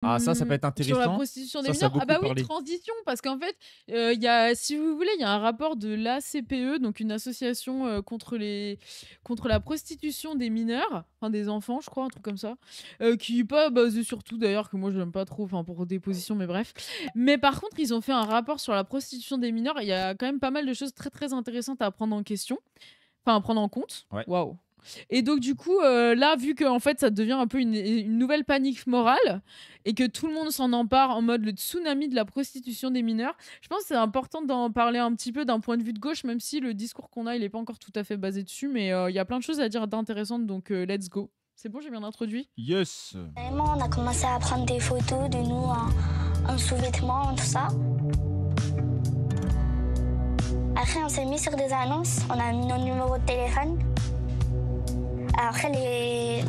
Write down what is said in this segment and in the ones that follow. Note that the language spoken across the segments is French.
Ah ça peut être Sur la intéressant. prostitution des Ça a mineurs? Ah beaucoup bah oui, parlé. transition, parce qu'en fait, il y a si vous voulez, il y a un rapport de l'ACPE, donc une association, contre la prostitution des mineurs, enfin des enfants, je crois, un truc comme ça, qui est pas basé sur tout d'ailleurs, que moi j'aime pas trop, enfin pour des positions, mais bref. Mais par contre, ils ont fait un rapport sur la prostitution des mineurs et il y a quand même pas mal de choses très, très intéressantes à prendre en question, enfin à prendre en compte. Ouais. Waouh! Et donc du coup, là, vu que en fait, ça devient un peu une nouvelle panique morale et que tout le monde s'en empare en mode le tsunami de la prostitution des mineurs, je pense que c'est important d'en parler un petit peu d'un point de vue de gauche, même si le discours qu'on a, il est pas encore tout à fait basé dessus, mais il y a plein de choses à dire d'intéressantes, donc let's go. C'est bon, j'ai bien introduit? Yes. Vraiment, on a commencé à prendre des photos de nous en sous-vêtements, tout ça. Après, on s'est mis sur des annonces, on a mis nos numéros de téléphone. Après,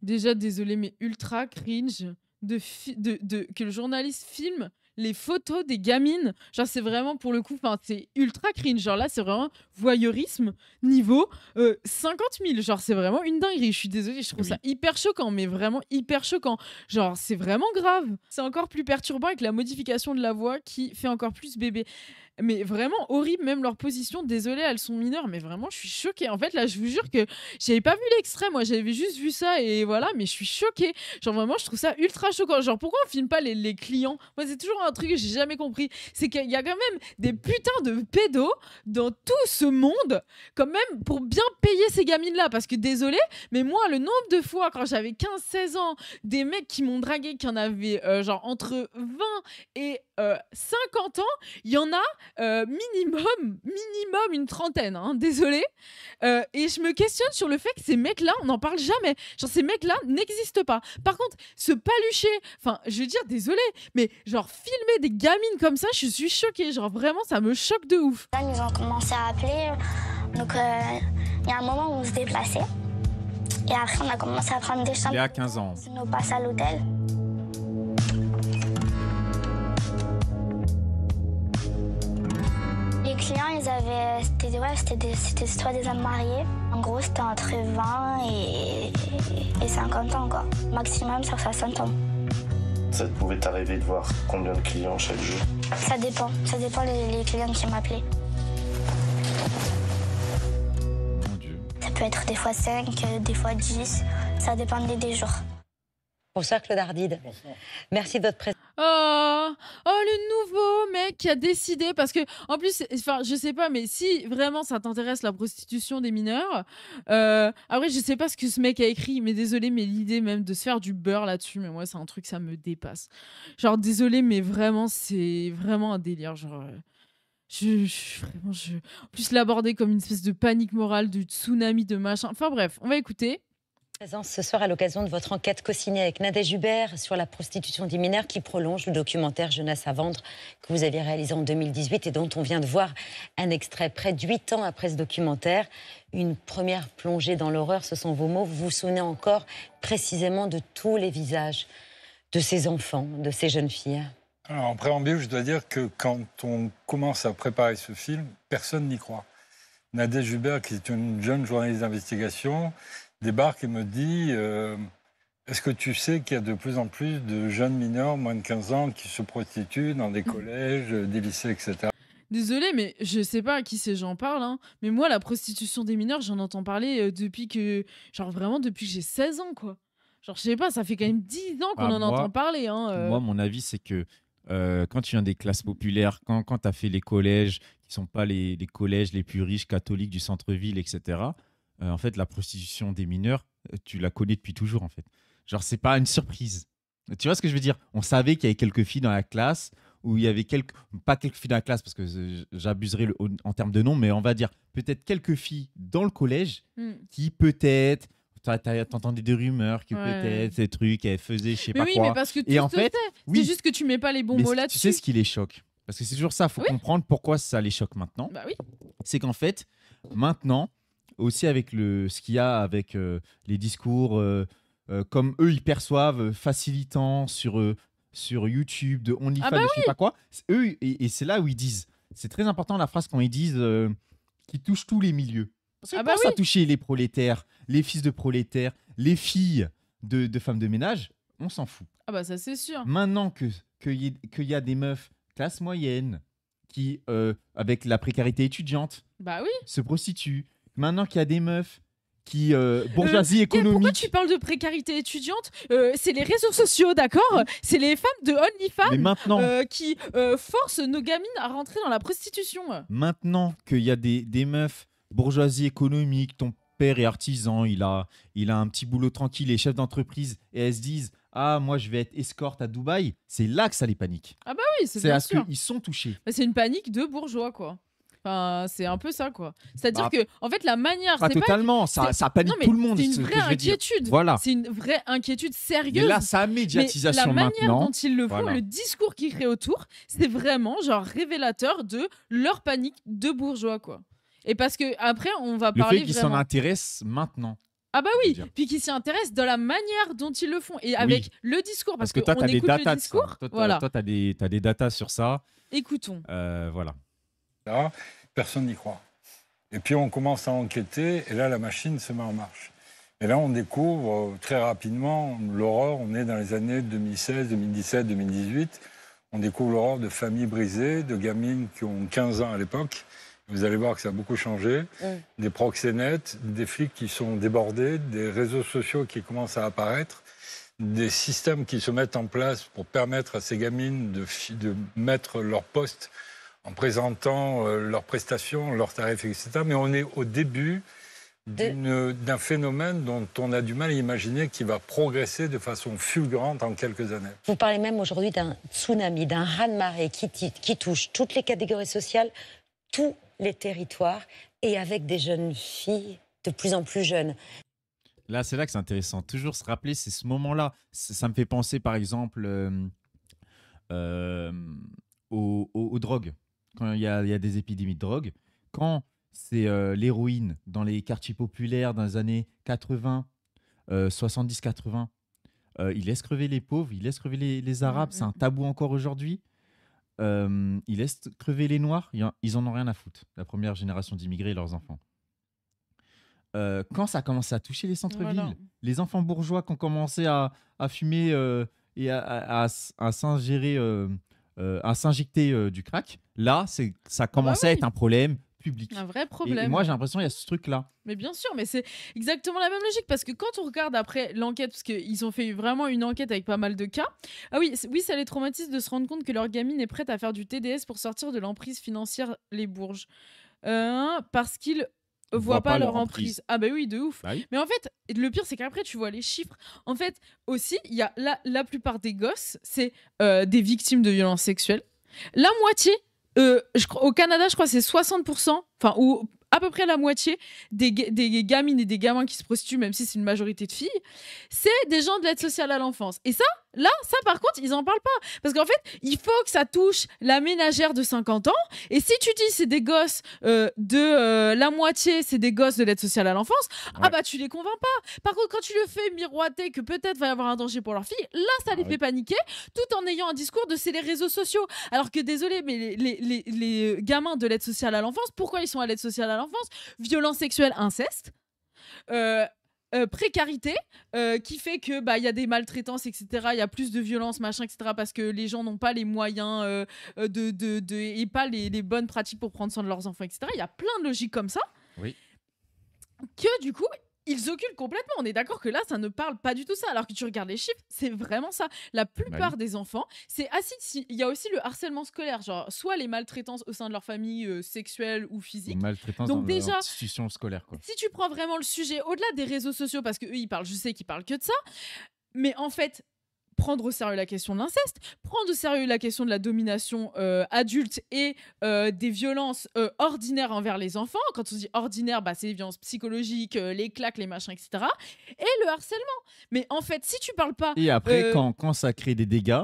Déjà, désolé, mais ultra cringe que le journaliste filme les photos des gamines. Genre, c'est vraiment pour le coup, enfin, c'est ultra cringe. Genre là, c'est vraiment voyeurisme niveau 50 000. Genre, c'est vraiment une dinguerie. Je suis désolée, je trouve ça hyper choquant, mais vraiment hyper choquant. Genre, c'est vraiment grave. C'est encore plus perturbant avec la modification de la voix qui fait encore plus bébé. Mais vraiment horrible, même leur position. Désolée, elles sont mineures, mais vraiment, je suis choquée. En fait, là, je vous jure que j'avais pas vu l'extrait, moi, j'avais juste vu ça et voilà, mais je suis choquée. Genre, vraiment, je trouve ça ultra choquant. Genre, pourquoi on filme pas les clients? Moi, c'est toujours un truc que j'ai jamais compris. C'est qu'il y a quand même des putains de pédos dans tout ce monde, quand même, pour bien payer ces gamines-là. Parce que, désolé, mais moi, le nombre de fois, quand j'avais 15-16 ans, des mecs qui m'ont dragué, qui en avaient genre entre 20 et 50 ans, il y en a minimum une trentaine, hein, désolé. Et je me questionne sur le fait que ces mecs-là, on n'en parle jamais. Genre, ces mecs-là n'existent pas. Par contre, se palucher, enfin, je veux dire, désolé, mais genre, filmer des gamines comme ça, je suis choquée. Genre, vraiment, ça me choque de ouf. ils ont commencé à appeler. Donc, il y a un moment où on se déplaçait. Et après, on a commencé à prendre des chambres. Il est à 15 ans. Nos passes à l'hôtel. Les clients, ils avaient. C'était soit des hommes mariés. En gros, c'était entre 20 et 50 ans, quoi. Maximum sur 60 ans. Ça pouvait t'arriver de voir combien de clients chaque jour? Ça dépend les clients qui m'appelaient. Mon Dieu. Ça peut être des fois 5, des fois 10. Ça dépend des jours. Bonsoir Claude Ardide. Bonsoir. Merci de votre présence. Oh, le nouveau mec qui a décidé, parce que en plus, enfin, je sais pas, mais si vraiment ça t'intéresse la prostitution des mineurs, après je sais pas ce que ce mec a écrit, mais désolé, mais l'idée même de se faire du beurre là-dessus, mais moi c'est un truc, ça me dépasse. Genre désolé, mais vraiment c'est vraiment un délire, genre. En plus l'aborder comme une espèce de panique morale, du tsunami de machin. Enfin bref, on va écouter. Présence ce soir à l'occasion de votre enquête co-signée avec Nadège Hubert sur la prostitution des mineurs qui prolonge le documentaire Jeunesse à vendre que vous aviez réalisé en 2018 et dont on vient de voir un extrait. Près de 8 ans après ce documentaire, une première plongée dans l'horreur, ce sont vos mots. Vous vous souvenez encore précisément de tous les visages de ces enfants, de ces jeunes filles? Alors, en préambule, je dois dire que quand on commence à préparer ce film, personne n'y croit. Nadège Hubert, qui est une jeune journaliste d'investigation, débarque et me dit est-ce que tu sais qu'il y a de plus en plus de jeunes mineurs, moins de 15 ans, qui se prostituent dans des collèges, des lycées, etc. Désolée, mais je sais pas à qui ces gens parlent, hein, mais moi, la prostitution des mineurs, j'en entends parler depuis que... Genre vraiment depuis que j'ai 16 ans, quoi. Genre, je sais pas, ça fait quand même 10 ans qu'on Bah, en entend parler. Hein, Moi, mon avis, c'est que quand tu viens des classes populaires, quand tu as fait les collèges, qui sont pas les collèges les plus riches catholiques du centre-ville, etc., en fait, la prostitution des mineurs, tu la connais depuis toujours, en fait. Genre, c'est pas une surprise. Tu vois ce que je veux dire? On savait qu'il y avait quelques filles dans la classe, ou il y avait pas quelques filles dans la classe, parce que j'abuserai en termes de nom, mais on va dire peut-être quelques filles dans le collège qui peut-être... T'entendais des rumeurs que peut-être ces trucs, elles faisaient je sais pas oui, quoi. mais parce que Et en se fait, sait. C'est juste que tu mets pas les bons mots tu là-dessus. sais ce qui les choque. Parce que c'est toujours ça, il faut comprendre pourquoi ça les choque maintenant. Bah oui. C'est qu'en fait, maintenant, aussi avec ce qu'il y a avec les discours, comme eux ils perçoivent, facilitant sur YouTube, de OnlyFans, de je sais pas quoi, eux, et c'est là où ils disent, c'est très important la phrase quand ils disent qu'ils touchent tous les milieux. Parce que ça touchait les prolétaires, les fils de prolétaires, les filles de femmes de ménage, on s'en fout. Ah bah ça c'est sûr. Maintenant qu'il y a des meufs classe moyenne qui, avec la précarité étudiante, Bah oui. se prostituent. Maintenant qu'il y a des meufs qui, bourgeoisie économique... Pourquoi tu parles de précarité étudiante? C'est les réseaux sociaux, d'accord? C'est les femmes de Mais OnlyFans maintenant, qui forcent nos gamines à rentrer dans la prostitution. maintenant qu'il y a des meufs bourgeoisie économique, ton père est artisan, il a un petit boulot tranquille, et chef d'entreprise, et elles se disent « Ah, moi, je vais être escorte à Dubaï », c'est là que ça les panique. Ah bah oui, c'est C'est bien à ce sûr. qu'ils sont touchés. Bah, c'est une panique de bourgeois, quoi. Enfin, c'est un peu ça, quoi. C'est-à-dire Bah, que, en fait, la manière... Pas c'est totalement, ça panique Non, mais tout le monde. c'est une ce que vraie je veux dire. inquiétude. Voilà. C'est une vraie inquiétude Mais sérieuse. là, sa Mais médiatisation la manière maintenant, dont ils le font, voilà. le discours qu'ils créent autour, c'est vraiment genre révélateur de leur panique de bourgeois, quoi. Et parce que après, on va le parler fait qu'ils s'en vraiment... intéressent maintenant. Ah bah je veux oui, dire. puis qu'ils s'y intéressent de la manière dont ils le font et avec le discours, parce Parce que toi, tu qu'on as des écoute datas le de ça. discours. Toi, Voilà, tu as des datas sur ça. écoutons. Voilà. Là, personne n'y croit. Et puis on commence à enquêter, et là la machine se met en marche. Et là on découvre très rapidement l'horreur, on est dans les années 2016, 2017, 2018, on découvre l'horreur de familles brisées, de gamines qui ont 15 ans à l'époque. Vous allez voir que ça a beaucoup changé. Des proxénètes, des flics qui sont débordés, des réseaux sociaux qui commencent à apparaître, des systèmes qui se mettent en place pour permettre à ces gamines de mettre leur poste en présentant leurs prestations, leurs tarifs, etc. Mais on est au début d'un phénomène dont on a du mal à imaginer qu'il va progresser de façon fulgurante en quelques années. Vous parlez même aujourd'hui d'un tsunami, d'un raz-de-marée qui touche toutes les catégories sociales, tous les territoires, et avec des jeunes filles de plus en plus jeunes. Là, c'est là que c'est intéressant. Toujours se rappeler, c'est ce moment-là. Ça me fait penser, par exemple, aux drogues. Quand il y a des épidémies de drogue, quand c'est l'héroïne dans les quartiers populaires dans les années 80, 70-80, ils laissent crever les pauvres, ils laissent crever les Arabes, c'est un tabou encore aujourd'hui. Ils laissent crever les Noirs, ils en ont rien à foutre, la première génération d'immigrés et leurs enfants. Quand ça a commencé à toucher les centres-villes, Voilà. les enfants bourgeois qui ont commencé à fumer et à s'ingérer, à s'injecter du crack, là, ça a commencé à être un problème public. Un vrai Et problème. moi, j'ai l'impression qu'il y a ce truc-là. Mais bien sûr, mais c'est exactement la même logique parce que quand on regarde après l'enquête, parce qu'ils ont fait vraiment une enquête avec pas mal de cas, ah oui, oui, ça les traumatise de se rendre compte que leur gamine est prête à faire du TDS pour sortir de l'emprise financière les bourges. Parce qu'ils voient pas leur emprise. Ah bah oui, de ouf. Bah oui. Mais en fait, le pire, c'est qu'après, tu vois les chiffres. En fait, aussi, il y a la plupart des gosses, c'est des victimes de violences sexuelles. La moitié, au Canada, je crois, c'est 60%, enfin, ou à peu près la moitié des gamines et des gamins qui se prostituent, même si c'est une majorité de filles, c'est des gens de l'aide sociale à l'enfance. Et ça, par contre, ils en parlent pas. Parce qu'en fait, il faut que ça touche la ménagère de 50 ans. Et si tu dis c'est des gosses la moitié, c'est des gosses de l'aide sociale à l'enfance, ah bah tu les convaincs pas. Par contre, quand tu le fais miroiter que peut-être va y avoir un danger pour leur fille, là, ça les fait paniquer, tout en ayant un discours de c'est les réseaux sociaux. Alors que désolé, mais les gamins de l'aide sociale à l'enfance, pourquoi ils sont à l'aide sociale à l'enfance? Violence sexuelle, inceste. Précarité qui fait que il y a des maltraitances, etc. Il y a plus de violence, machin, etc. Parce que les gens n'ont pas les moyens et pas les bonnes pratiques pour prendre soin de leurs enfants, etc. Il y a plein de logiques comme ça. Oui. Que du coup ils occultent complètement. On est d'accord que là, ça ne parle pas du tout ça. Alors que tu regardes les chiffres, c'est vraiment ça. La plupart des enfants, c'est il y a aussi le harcèlement scolaire, genre soit les maltraitances au sein de leur famille sexuelle ou physique. Maltraitance Donc dans déjà, l'institution scolaire, quoi. Si tu prends vraiment le sujet au-delà des réseaux sociaux, parce que eux, ils parlent, je sais qu'ils parlent que de ça, mais en fait, prendre au sérieux la question de l'inceste, prendre au sérieux la question de la domination adulte et des violences ordinaires envers les enfants. Quand on dit ordinaire, c'est les violences psychologiques, les claques, les machins, etc. Et le harcèlement. Mais en fait, si tu parles pas... Et après, quand ça crée des dégâts,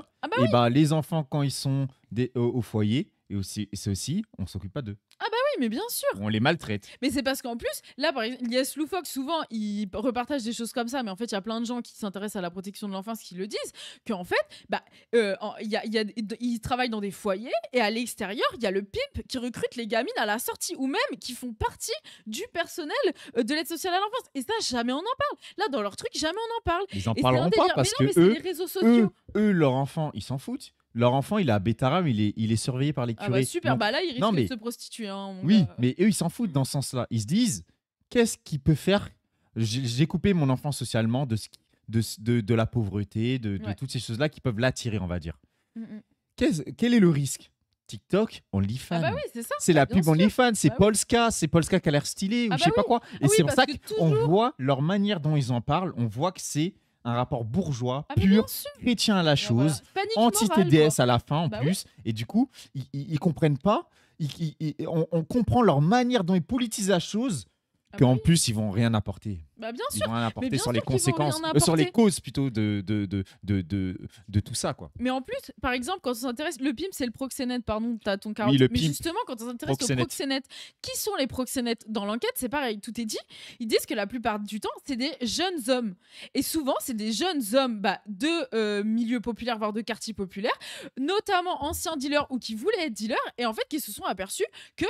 les enfants, quand ils sont au foyer, et aussi, c'est aussi, on s'occupe pas d'eux. Ah bah oui, mais bien sûr. On les maltraite. Mais c'est parce qu'en plus, là, par exemple, Yes Loufoque, souvent, ils repartagent des choses comme ça, mais en fait, il y a plein de gens qui s'intéressent à la protection de l'enfance qui le disent, qu'en fait, ils travaillent dans des foyers, et à l'extérieur, il y a le pimp qui recrute les gamines à la sortie, ou même qui font partie du personnel de l'aide sociale à l'enfance. Et ça, jamais on en parle. Là, dans leur truc, jamais on en parle. Ils en Et parleront c'est un pas délire. parce Mais non, que mais c'est les réseaux sociaux. eux, leur enfant, ils s'en foutent. Leur enfant, il est à Bétaram, il est surveillé par les Ah curés. bah super, Donc, bah là, il risque non, mais- de se prostituer. Hein, mon oui, gars. mais eux, ils s'en foutent dans ce sens-là. Ils se disent, qu'est-ce qu'il peut faire? J'ai coupé mon enfant socialement de la pauvreté, de Ouais. toutes ces choses-là qui peuvent l'attirer, on va dire. Mm, mm. Quel est le risque? TikTok, OnlyFans. Ah bah oui, c'est ça. C'est la bien pub sûr. OnlyFans, c'est Bah oui. Polska qui a l'air stylé, ou Ah je bah sais pas oui. quoi. Et Ah c'est oui, pour parce ça que qu'on toujours- voit leur manière dont ils en parlent, on voit que c'est un rapport bourgeois, Ah mais pur, bien sûr. chrétien à la Bah voilà. chose, Panique morale, anti-TDS à la fin en Bah plus. Et du coup, ils comprennent pas, on comprend leur manière dont ils politisent la chose, Ah qu'en bah oui. plus, ils vont rien apporter. Bah bien Ils sûr. vont rien apporter bien sur les sûr qu'ils vont rien conséquences, sur les apporter. causes plutôt de tout ça, quoi. Mais en plus, par exemple, quand on s'intéresse, le pimp, c'est le proxénète, pardon, t'as ton 40. Oui, le Mais pimp. justement, quand on s'intéresse aux Proxénète. proxénètes, qui sont les proxénètes dans l'enquête, c'est pareil, tout est dit. Ils disent que la plupart du temps, c'est des jeunes hommes. Et souvent, c'est des jeunes hommes de milieux populaires, voire de quartiers populaires, notamment anciens dealers ou qui voulaient être dealers, et en fait, qui se sont aperçus que,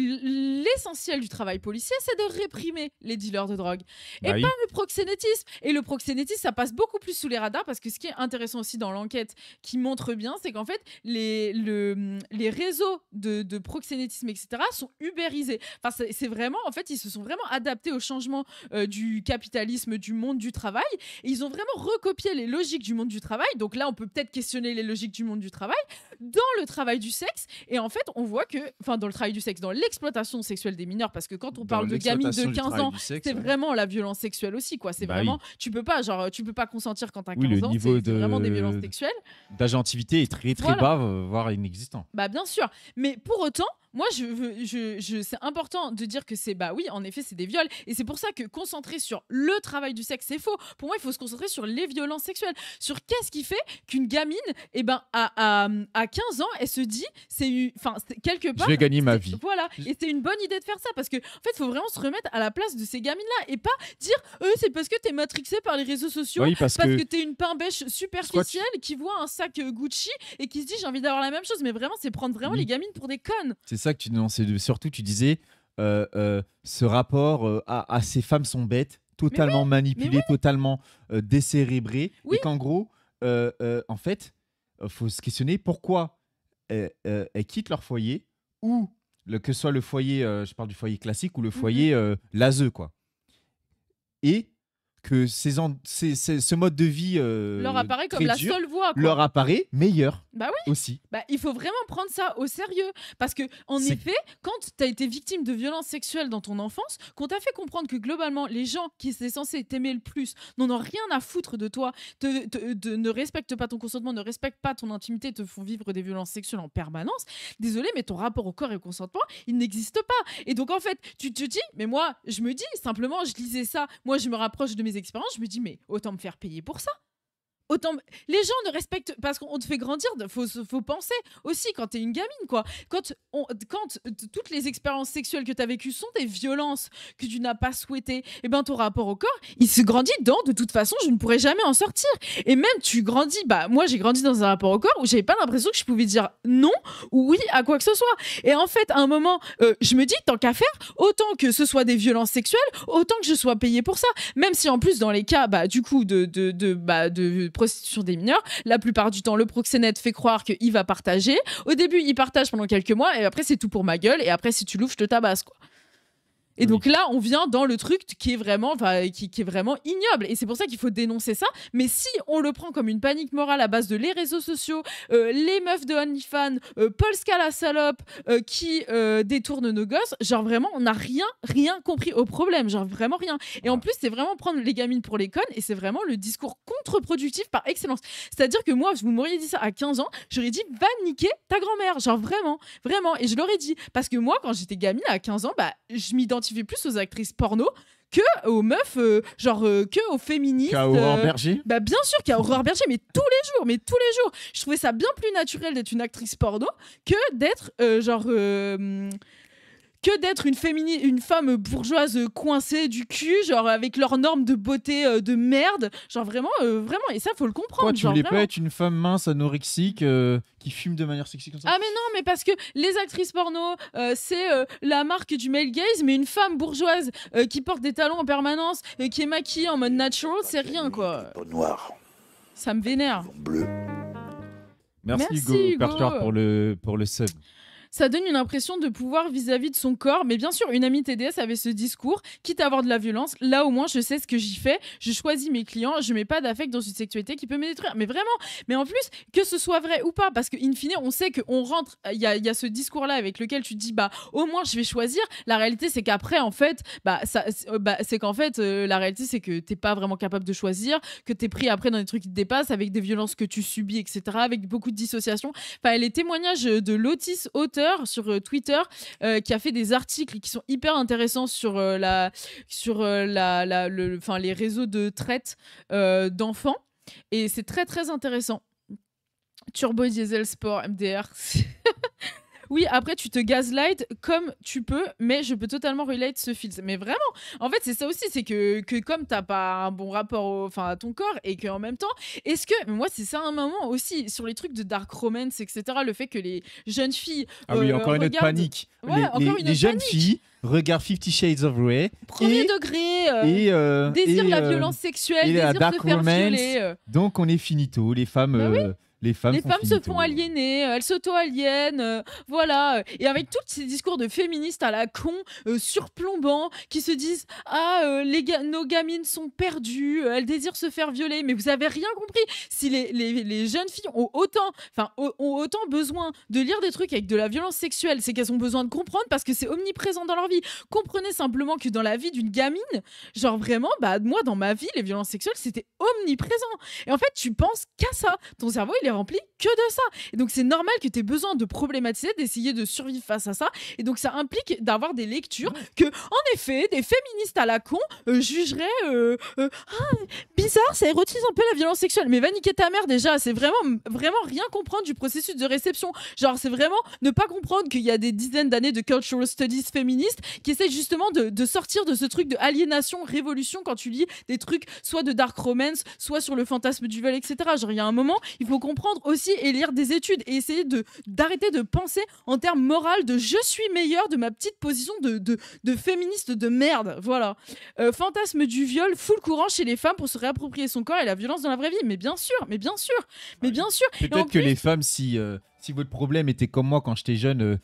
l'essentiel du travail policier, c'est de réprimer les dealers de drogue. Et Bah oui. pas le proxénétisme. Et le proxénétisme, ça passe beaucoup plus sous les radars parce que ce qui est intéressant aussi dans l'enquête qui montre bien, c'est qu'en fait, les réseaux de proxénétisme, etc., sont ubérisés. Enfin, c'est vraiment, en fait, ils se sont vraiment adaptés au changement du capitalisme, du monde du travail. Et ils ont vraiment recopié les logiques du monde du travail. Donc là, on peut peut-être questionner les logiques du monde du travail dans le travail du sexe. Et en fait, on voit que, enfin, dans le travail du sexe, dans l'exploitation sexuelle des mineurs, parce que quand on parle de gamines de 15 ans, c'est vraiment la violence sexuelle aussi, quoi. C'est Bah vraiment, tu peux pas consentir quand t'as 15 Oui, le ans. niveau C'est vraiment des violences sexuelles. d'agentivité est très très Voilà. bas, voire inexistant. Bah bien sûr, mais pour autant, moi c'est important de dire que c'est oui, en effet, c'est des viols, et c'est pour ça que concentrer sur le travail du sexe, c'est faux. Pour moi, il faut se concentrer sur les violences sexuelles, sur qu'est-ce qui fait qu'une gamine, à 15 ans, elle se dit, quelque part, Je vais gagner ma vie. Voilà, et c'est une bonne idée de faire ça parce que en fait, il faut vraiment se remettre à la place de ces gamines-là et pas dire c'est parce que t'es matrixé par les réseaux sociaux, Oui, parce parce que que t'es une pain-bêche superficielle qui voit un sac Gucci et qui se dit j'ai envie d'avoir la même chose, mais vraiment c'est prendre vraiment Oui. les gamines pour des connes. C'est ça que tu dénonçais. Surtout, tu disais ce rapport à ces femmes sont bêtes, totalement manipulées, totalement décérébrées. Oui. Et qu'en gros, en fait, faut se questionner pourquoi elles quittent leur foyer, ou que ce soit le foyer, je parle du foyer classique, ou le foyer laseux, quoi. Et que ce mode de vie Leur apparaît comme très la dur, seule voie, quoi. leur apparaît meilleur Bah oui. aussi. Il faut vraiment prendre ça au sérieux. Parce que, en C'est- effet, quand tu as été victime de violences sexuelles dans ton enfance, qu'on t'a fait comprendre que globalement, les gens qui étaient censés t'aimer le plus n'en ont rien à foutre de toi, ne respectent pas ton consentement, ne respectent pas ton intimité, te font vivre des violences sexuelles en permanence, désolé, mais ton rapport au corps et au consentement, il n'existe pas. Et donc, en fait, tu te dis, mais moi, je me dis, simplement, je lisais ça, moi, je me rapproche de mes expériences, je me dis, mais autant me faire payer pour ça. Autant les gens ne respectent parce qu'on te fait grandir, faut penser aussi quand t'es une gamine, quoi. Quand toutes les expériences sexuelles que t'as vécues sont des violences que tu n'as pas souhaitées, et ben ton rapport au corps, il se grandit dans de toute façon je ne pourrais jamais en sortir. Et même tu grandis, moi j'ai grandi dans un rapport au corps où j'avais pas l'impression que je pouvais dire non ou oui à quoi que ce soit. Et en fait à un moment je me dis tant qu'à faire, autant que ce soit des violences sexuelles, autant que je sois payée pour ça. Même si en plus dans les cas du coup de prostitution des mineurs, la plupart du temps le proxénète fait croire qu'il va partager. Au début il partage pendant quelques mois et après c'est tout pour ma gueule, et après si tu louches je te tabasse, quoi. Et donc là, on vient dans le truc qui est vraiment, qui est vraiment ignoble. Et c'est pour ça qu'il faut dénoncer ça. Mais si on le prend comme une panique morale à base de les réseaux sociaux, les meufs de OnlyFans, Polska la salope qui détourne nos gosses, genre vraiment, on n'a rien compris au problème. Genre vraiment rien. Et en plus, c'est vraiment prendre les gamines pour les connes. Et c'est vraiment le discours contre-productif par excellence. C'est-à-dire que moi, vous m'auriez dit ça à 15 ans, j'aurais dit va niquer ta grand-mère. Genre vraiment, vraiment. Et je l'aurais dit. Parce que moi, quand j'étais gamine à 15 ans, je m'identifiais plus aux actrices porno que aux meufs, que aux féministes. Qu'à Aurore Berger. Bah bien sûr qu'il y a Aurore Berger, mais tous les jours. Je trouvais ça bien plus naturel d'être une actrice porno que d'être une femme bourgeoise coincée du cul, genre avec leurs normes de beauté de merde, genre vraiment, et ça faut le comprendre. Quoi, tu genre, voulais vraiment. pas être une femme mince, anorexique, qui fume de manière sexy comme ça? Ah mais non, mais parce que les actrices porno, c'est la marque du male gaze, mais une femme bourgeoise qui porte des talons en permanence, qui est maquillée en mode natural, c'est rien quoi. Pas noir, Ça me vénère. bleu. Merci Merci, Hugo Hugo. Percher pour le sub. Ça donne une impression de pouvoir vis-à-vis de son corps. Mais bien sûr, une amie TDS avait ce discours, quitte à avoir de la violence. Là, au moins, je sais ce que j'y fais. Je choisis mes clients. Je mets pas d'affect dans une sexualité qui peut me détruire. Mais vraiment. Mais en plus, que ce soit vrai ou pas, parce qu'in fine, on sait qu'on rentre. Il y a ce discours-là avec lequel tu te dis, bah, au moins, je vais choisir. La réalité, c'est qu'après, en fait, la réalité, c'est que t'es pas vraiment capable de choisir, que t'es pris après dans des trucs qui te dépassent, avec des violences que tu subis, etc., avec beaucoup de dissociation. Enfin, les témoignages de Lotis, auteur sur Twitter, qui a fait des articles qui sont hyper intéressants sur les réseaux de traite d'enfants, et c'est très très intéressant. Turbo Diesel Sport MDR. Oui, après, tu te gaslight comme tu peux, mais je peux totalement relate ce film. Mais vraiment, en fait, c'est ça aussi, c'est que comme t'as pas un bon rapport à ton corps, et qu'en même temps, est-ce que, moi, c'est ça un moment aussi, sur les trucs de dark romance, etc., le fait que les jeunes filles Ah oui, encore une autre panique. Ouais, les jeunes filles regardent 50 Shades of Grey. Premier degré, désirent la violence sexuelle, et la désirent dark se faire romance. violer. Donc on est finito, les femmes. Bah oui. Les femmes se finito. font aliéner, elles s'auto-aliènent, voilà. Et avec tous ces discours de féministes à la con, surplombants, qui se disent « Ah, nos gamines sont perdues, elles désirent se faire violer. » Mais vous avez rien compris. Si les jeunes filles ont autant besoin de lire des trucs avec de la violence sexuelle, c'est qu'elles ont besoin de comprendre, parce que c'est omniprésent dans leur vie. Comprenez simplement que dans la vie d'une gamine, genre vraiment, bah moi dans ma vie, les violences sexuelles, c'était omniprésent. Et en fait, tu penses qu'à ça. Ton cerveau, il est rempli que de ça. Et donc, c'est normal que tu aies besoin de problématiser, d'essayer de survivre face à ça. Et donc, ça implique d'avoir des lectures que, en effet, des féministes à la con jugeraient bizarre, ça érotise un peu la violence sexuelle. Mais va niquer ta mère déjà. C'est vraiment rien comprendre du processus de réception. Genre, c'est vraiment ne pas comprendre qu'il y a des dizaines d'années de cultural studies féministes qui essaient justement de sortir de ce truc de aliénation, révolution, quand tu lis des trucs soit de dark romance, soit sur le fantasme du viol, etc. Genre, il y a un moment, il faut comprendre aussi et lire des études et essayer d'arrêter de penser en termes moral de je suis meilleure de ma petite position de féministe de merde. Voilà. Fantasme du viol, full courant chez les femmes pour se réapproprier son corps et la violence dans la vraie vie. Mais bien sûr. Peut-être que les femmes, si votre problème était comme moi quand j'étais jeune,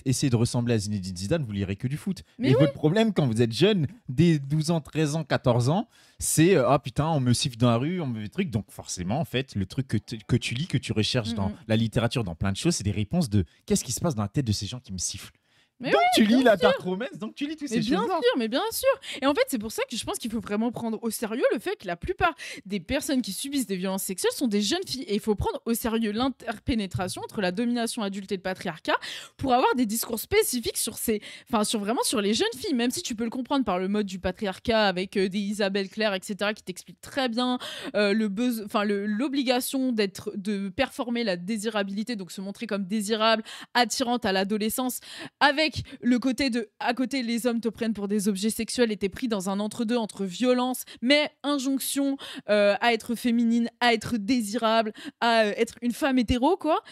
essayer de ressembler à Zinedine Zidane, vous lirez que du foot. Mais et oui. votre problème quand vous êtes jeune, dès 12 ans, 13 ans, 14 ans, c'est ah putain, on me siffle dans la rue, on me fait des trucs. Donc forcément, en fait, le truc que tu lis, que tu recherches dans la littérature, dans plein de choses, c'est des réponses de qu'est-ce qui se passe dans la tête de ces gens qui me sifflent. Mais donc oui, tu lis bien la dark romance, donc tu lis tous ces choses-là. Mais bien sûr. Et en fait, c'est pour ça que je pense qu'il faut vraiment prendre au sérieux le fait que la plupart des personnes qui subissent des violences sexuelles sont des jeunes filles. Et il faut prendre au sérieux l'interpénétration entre la domination adulte et le patriarcat pour avoir des discours spécifiques sur les jeunes filles. Même si tu peux le comprendre par le mode du patriarcat avec des Isabelle Claire, etc., qui t'expliquent très bien l'obligation de performer la désirabilité, donc se montrer comme désirable, attirante à l'adolescence, avec le côté à côté, les hommes te prennent pour des objets sexuels et t'es pris dans un entre-deux entre violence, mais injonction à être féminine, à être désirable, à être une femme hétéro, quoi.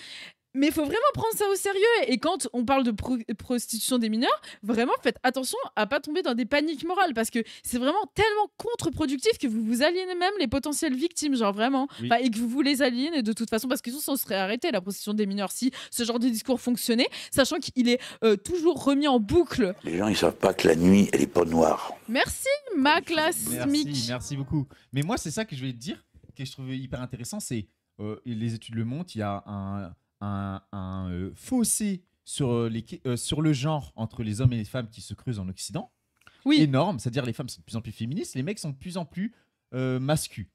Mais il faut vraiment prendre ça au sérieux. Et quand on parle de prostitution des mineurs, vraiment faites attention à pas tomber dans des paniques morales, parce que c'est vraiment tellement contre-productif que vous aliénez même les potentielles victimes, genre vraiment. Oui. Et que vous les aliénez de toute façon, parce que sinon ça serait arrêté, la prostitution des mineurs, si ce genre de discours fonctionnait, sachant qu'il est toujours remis en boucle. Les gens, ils savent pas que la nuit, elle est pas noire. Merci, ma classe mic. Merci beaucoup. Mais moi, c'est ça que je vais te dire, que je trouve hyper intéressant, c'est les études le montrent, il y a un fossé sur le genre entre les hommes et les femmes qui se creuse en Occident. Oui. Énorme, c'est-à-dire les femmes sont de plus en plus féministes, les mecs sont de plus en plus masculins.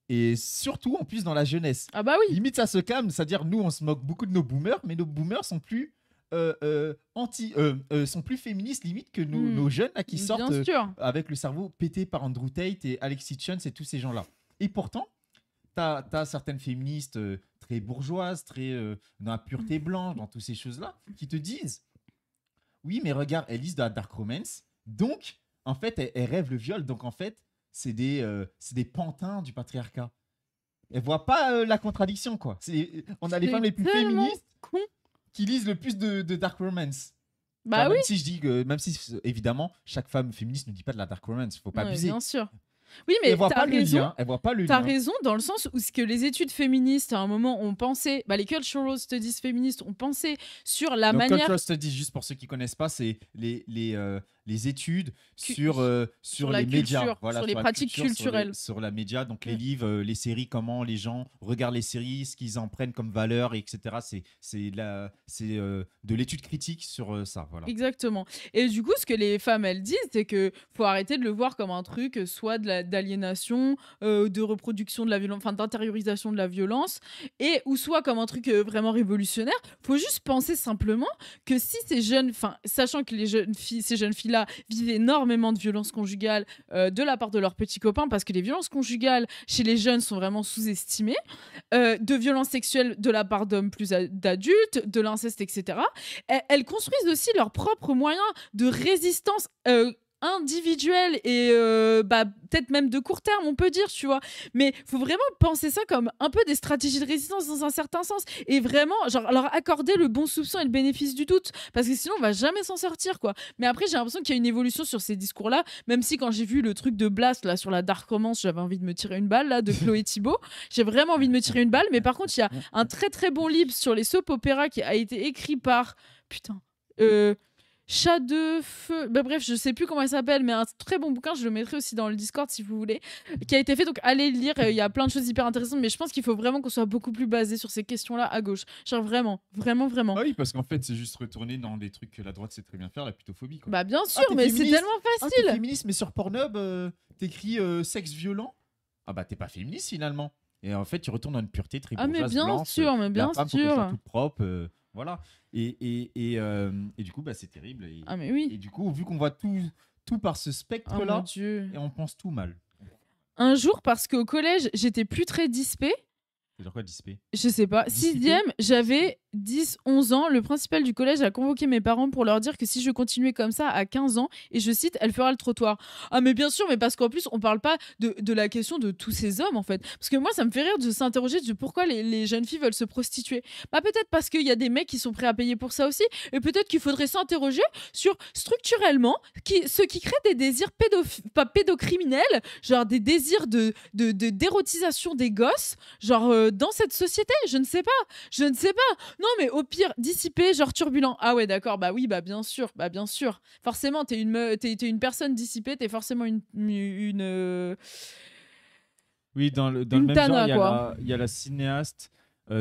Et surtout en plus dans la jeunesse. Ah bah oui. Limite ça se calme, c'est-à-dire nous on se moque beaucoup de nos boomers, mais nos boomers sont plus sont plus féministes limite que nos jeunes là, qui sortent Bien sûr. avec le cerveau pété par Andrew Tate et Alexis Jones et tous ces gens-là. Et pourtant, t'as certaines féministes très bourgeoises, très dans la pureté blanche, dans toutes ces choses-là, qui te disent oui, mais regarde, elles lisent de la dark romance, donc en fait, elles rêvent le viol, donc en fait, c'est des pantins du patriarcat. Elles voient pas la contradiction, quoi. On a les femmes les plus féministes qui lisent le plus de dark romance. Bah Enfin, oui. même si je dis que, même si évidemment, chaque femme féministe ne dit pas de la dark romance, faut pas Ouais, abuser. bien sûr. Oui, mais Elle voit t'as pas le raison. lien. Elle voit pas le T'as lien. raison dans le sens où ce que les études féministes à un moment ont pensé, les cultural studies féministes ont pensé sur la Donc, manière. Cultural Studies, juste pour ceux qui connaissent pas, c'est les études sur la les médias, culture, sur les la pratiques culture, culturelles. sur la média, donc les livres, les séries, comment les gens regardent les séries, ce qu'ils en prennent comme valeur, etc. C'est de l'étude critique sur ça, voilà. Exactement. Et du coup, ce que les femmes, elles disent, c'est que faut arrêter de le voir comme un truc, soit d'aliénation, de reproduction de la violence, enfin d'intériorisation de la violence, ou soit comme un truc vraiment révolutionnaire. Faut juste penser simplement que si ces jeunes, enfin, sachant que ces jeunes filles-là vivent énormément de violences conjugales de la part de leurs petits copains, parce que les violences conjugales chez les jeunes sont vraiment sous-estimées, de violences sexuelles de la part d'hommes plus d'adultes, de l'inceste, etc. Elles construisent aussi leurs propres moyens de résistance individuelle et peut-être même de court terme, on peut dire, tu vois. Mais faut vraiment penser ça comme un peu des stratégies de résistance dans un certain sens et vraiment genre leur accorder le bon soupçon et le bénéfice du doute, parce que sinon on va jamais s'en sortir, quoi. Mais après j'ai l'impression qu'il y a une évolution sur ces discours-là, même si quand j'ai vu le truc de Blast là sur la dark romance, j'avais envie de me tirer une balle là de Chloé Thibault. J'ai vraiment envie de me tirer une balle, mais par contre il y a un très très bon livre sur les soap opéras qui a été écrit par Chat de feu, bref, je sais plus comment il s'appelle, mais un très bon bouquin, je le mettrai aussi dans le Discord si vous voulez, qui a été fait, donc allez le lire, il y a plein de choses hyper intéressantes, mais je pense qu'il faut vraiment qu'on soit beaucoup plus basé sur ces questions-là à gauche, genre vraiment. Ah oui, parce qu'en fait, c'est juste retourner dans des trucs que la droite sait très bien faire, la putophobie, quoi. Bah bien sûr, mais c'est tellement facile. T'es féministe, mais sur Pornhub, t'écris sexe violent. Ah bah t'es pas féministe finalement. Et en fait, tu retournes dans une pureté très bourgeoise, mais bien blanche, sûr, mais bien la femme, sûr. faut qu'elle soit toute propre, voilà. Et du coup, bah, c'est terrible. Mais oui. Et du coup, vu qu'on voit tout par ce spectre-là, mon Dieu. et on pense tout mal. Un jour, parce qu'au collège, j'étais plus très dispée. C'est genre quoi, dispé? Je sais pas. Dissipé. 6e, j'avais 10-11 ans. Le principal du collège a convoqué mes parents pour leur dire que si je continuais comme ça à 15 ans, et je cite, elle fera le trottoir. Ah mais bien sûr, mais parce qu'en plus, on parle pas de la question de tous ces hommes, en fait. Parce que moi, ça me fait rire de s'interroger de pourquoi les jeunes filles veulent se prostituer. Bah peut-être parce qu'il y a des mecs qui sont prêts à payer pour ça aussi, et peut-être qu'il faudrait s'interroger sur, structurellement, ce qui crée des désirs pas pédocriminels, genre des désirs d'érotisation des gosses, genre dans cette société. Je ne sais pas. Non, mais au pire, dissipé, genre turbulent. Ah ouais, d'accord, bah oui, bah bien sûr. Forcément, t'es une personne dissipée, t'es forcément une Oui, dans le une même tana, genre, il y a la cinéaste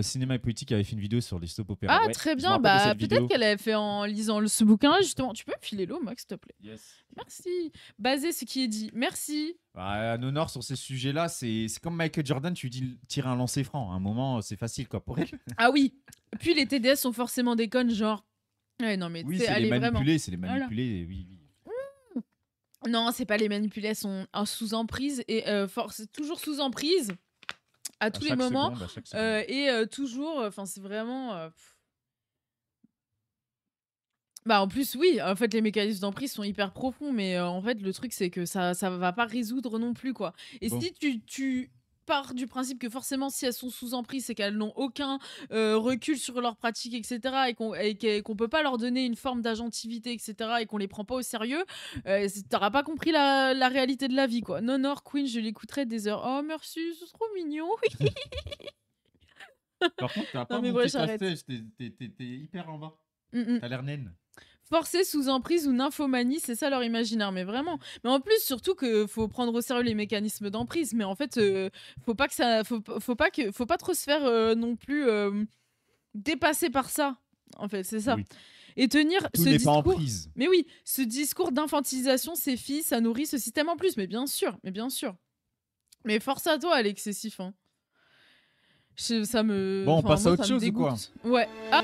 Cinéma et Politique qui avait fait une vidéo sur les soap opéras. Ah, Ouais, très je me bien. rappelle de Bah cette peut-être vidéo. qu'elle avait fait en lisant ce bouquin-là, justement. Tu peux me filer l'eau, Max, s'il te plaît? Yes. Merci. Baser ce qui est dit. Merci. Bah, à Honor sur ces sujets-là, c'est comme Michael Jordan, tu lui dis tire un lancer franc. À un moment, c'est facile quoi pour elle. Ah oui. Puis les TDS sont forcément des connes, genre. Ouais, non, mais Oui, tu sais, c'est les allez vraiment. manipuler, c'est les Voilà. manipuler. Oui. Non, c'est pas les manipuler, elles sont sous emprise et c'est toujours sous emprise à tous les chaque moments seconde, à chaque seconde. et toujours. Enfin, c'est vraiment. Bah en plus oui, en fait les mécanismes d'emprise sont hyper profonds, mais en fait le truc c'est que ça va pas résoudre non plus, quoi. Et Bon. si tu pars du principe que forcément si elles sont sous emprise c'est qu'elles n'ont aucun recul sur leurs pratiques, etc., et qu'on peut pas leur donner une forme d'agentivité, etc., et qu'on les prend pas au sérieux, t'auras pas compris la réalité de la vie, quoi. Nonor Queen, je l'écouterai des heures. Oh merci, c'est trop mignon. Par contre, t'as pas mais monté ouais, ta j'arrête. stage, t'es hyper en bas. T'as l'air naine. Forcé sous emprise ou nymphomanie, c'est ça leur imaginaire, mais vraiment. Mais en plus, surtout que faut prendre au sérieux les mécanismes d'emprise, mais en fait, faut pas trop se faire non plus dépasser par ça. En fait, c'est ça. Oui. Et tenir Tout ce n'est pas en discours. prise. Mais oui, ce discours d'infantilisation, ces filles, ça nourrit ce système en plus. Mais bien sûr. Mais force à toi, Alex, excessif. Hein. Ça me. Bon, on passe à moi, autre ça me chose ou quoi? dégoûte. Ouais. Ah.